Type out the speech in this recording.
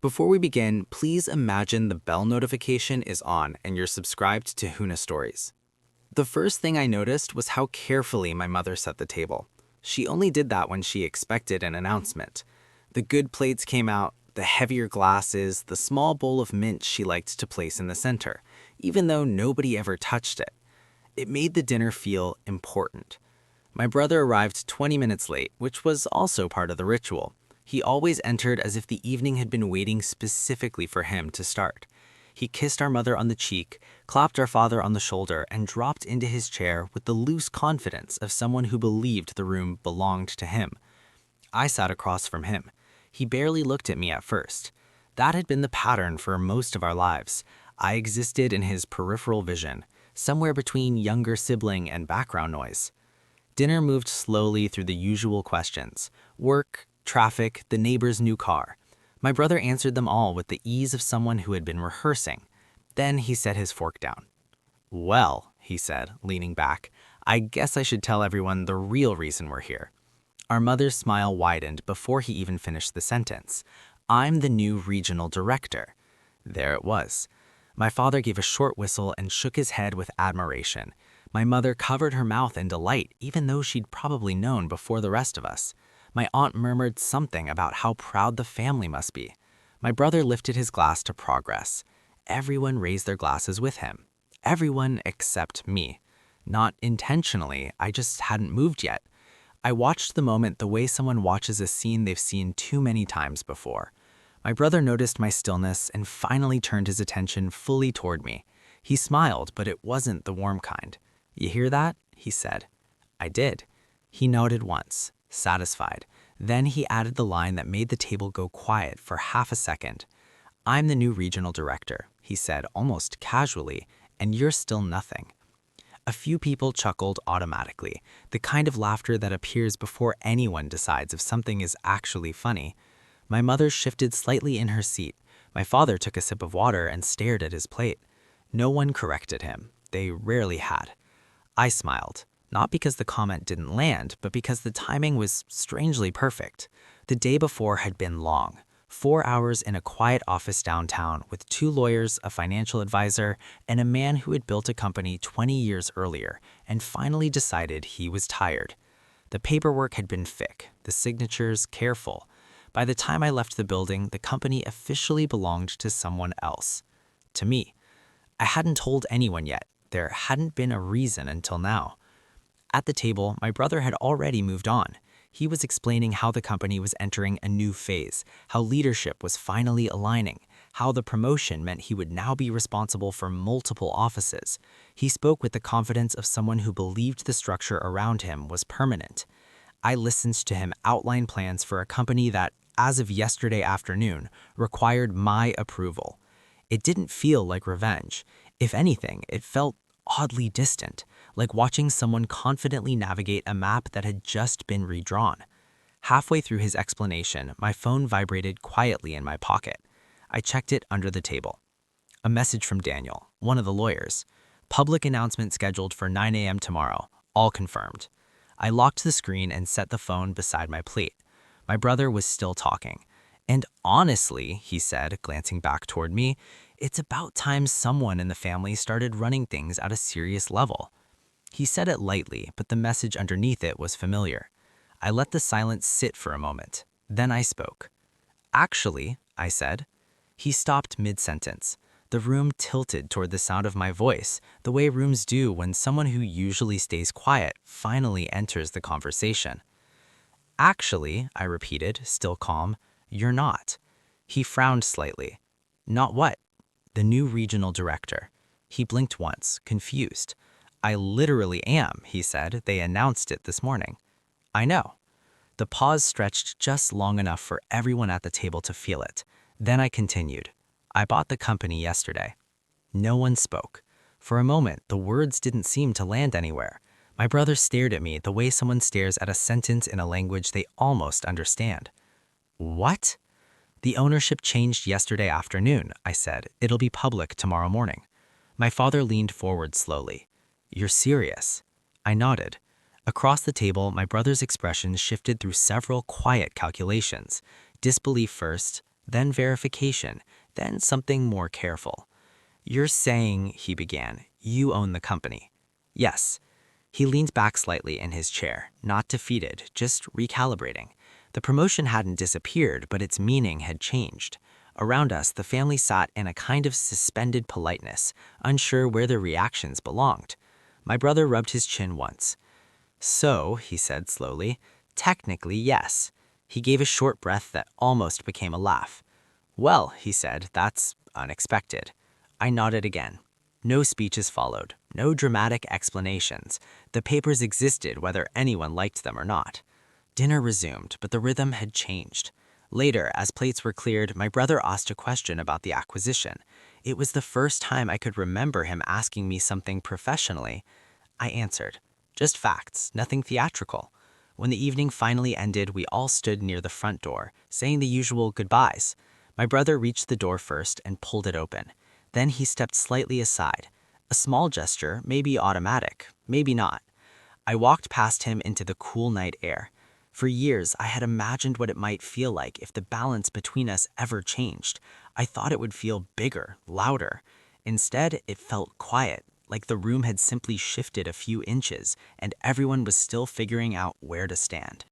Before we begin, please imagine the bell notification is on and you're subscribed to Huna Stories. The first thing I noticed was how carefully my mother set the table. She only did that when she expected an announcement. The good plates came out, the heavier glasses, the small bowl of mint she liked to place in the center, even though nobody ever touched it. It made the dinner feel important. My brother arrived 20 minutes late, which was also part of the ritual. He always entered as if the evening had been waiting specifically for him to start. He kissed our mother on the cheek, clapped our father on the shoulder, and dropped into his chair with the loose confidence of someone who believed the room belonged to him. I sat across from him. He barely looked at me at first. That had been the pattern for most of our lives. I existed in his peripheral vision, somewhere between younger sibling and background noise. Dinner moved slowly through the usual questions: work, traffic, the neighbor's new car. My brother answered them all with the ease of someone who had been rehearsing. Then he set his fork down. "Well," he said, leaning back, "I guess I should tell everyone the real reason we're here." Our mother's smile widened before he even finished the sentence. "I'm the new regional director." There it was. My father gave a short whistle and shook his head with admiration. My mother covered her mouth in delight, even though she'd probably known before the rest of us. My aunt murmured something about how proud the family must be. My brother lifted his glass to progress. Everyone raised their glasses with him. Everyone except me. Not intentionally, I just hadn't moved yet. I watched the moment the way someone watches a scene they've seen too many times before. My brother noticed my stillness and finally turned his attention fully toward me. He smiled, but it wasn't the warm kind. "You hear that?" he said. I did. He nodded once, satisfied. Then he added the line that made the table go quiet for half a second. "I'm the new regional director," he said almost casually, "and you're still nothing." A few people chuckled automatically, the kind of laughter that appears before anyone decides if something is actually funny. My mother shifted slightly in her seat. My father took a sip of water and stared at his plate. No one corrected him. They rarely had. I smiled, not because the comment didn't land, but because the timing was strangely perfect. The day before had been long. 4 hours in a quiet office downtown with 2 lawyers, a financial advisor, and a man who had built a company 20 years earlier and finally decided he was tired. The paperwork had been thick, the signatures careful. By the time I left the building, the company officially belonged to someone else. To me. I hadn't told anyone yet. There hadn't been a reason until now. At the table, my brother had already moved on. He was explaining how the company was entering a new phase, how leadership was finally aligning, how the promotion meant he would now be responsible for multiple offices. He spoke with the confidence of someone who believed the structure around him was permanent. I listened to him outline plans for a company that, as of yesterday afternoon, required my approval. It didn't feel like revenge. If anything, it felt oddly distant, like watching someone confidently navigate a map that had just been redrawn. Halfway through his explanation, my phone vibrated quietly in my pocket. I checked it under the table. A message from Daniel, one of the lawyers. "Public announcement scheduled for 9 a.m. tomorrow. All confirmed." I locked the screen and set the phone beside my plate. My brother was still talking. "And honestly," he said, glancing back toward me, "it's about time someone in the family started running things at a serious level." He said it lightly, but the message underneath it was familiar. I let the silence sit for a moment. Then I spoke. "Actually," I said. He stopped mid-sentence. The room tilted toward the sound of my voice, the way rooms do when someone who usually stays quiet finally enters the conversation. "Actually," I repeated, still calm, "you're not." He frowned slightly. "Not what?" "The new regional director." He blinked once, confused. "I literally am," he said. "They announced it this morning." "I know." The pause stretched just long enough for everyone at the table to feel it. Then I continued. "I bought the company yesterday." No one spoke. For a moment, the words didn't seem to land anywhere. My brother stared at me the way someone stares at a sentence in a language they almost understand. "What?" "The ownership changed yesterday afternoon," I said. "It'll be public tomorrow morning." My father leaned forward slowly. "You're serious?" I nodded. Across the table, my brother's expression shifted through several quiet calculations. Disbelief first, then verification, then something more careful. "You're saying," he began, "you own the company." "Yes." He leaned back slightly in his chair, not defeated, just recalibrating. The promotion hadn't disappeared, but its meaning had changed. Around us, the family sat in a kind of suspended politeness, unsure where their reactions belonged. My brother rubbed his chin once. "So," he said slowly, "technically, yes." He gave a short breath that almost became a laugh. "Well," he said, "that's unexpected." I nodded again. No speeches followed, no dramatic explanations. The papers existed whether anyone liked them or not. Dinner resumed, but the rhythm had changed. Later, as plates were cleared, my brother asked a question about the acquisition. It was the first time I could remember him asking me something professionally. I answered. Just facts, nothing theatrical. When the evening finally ended, we all stood near the front door, saying the usual goodbyes. My brother reached the door first and pulled it open. Then he stepped slightly aside. A small gesture, maybe automatic, maybe not. I walked past him into the cool night air. For years, I had imagined what it might feel like if the balance between us ever changed. I thought it would feel bigger, louder. Instead, it felt quiet, like the room had simply shifted a few inches and everyone was still figuring out where to stand.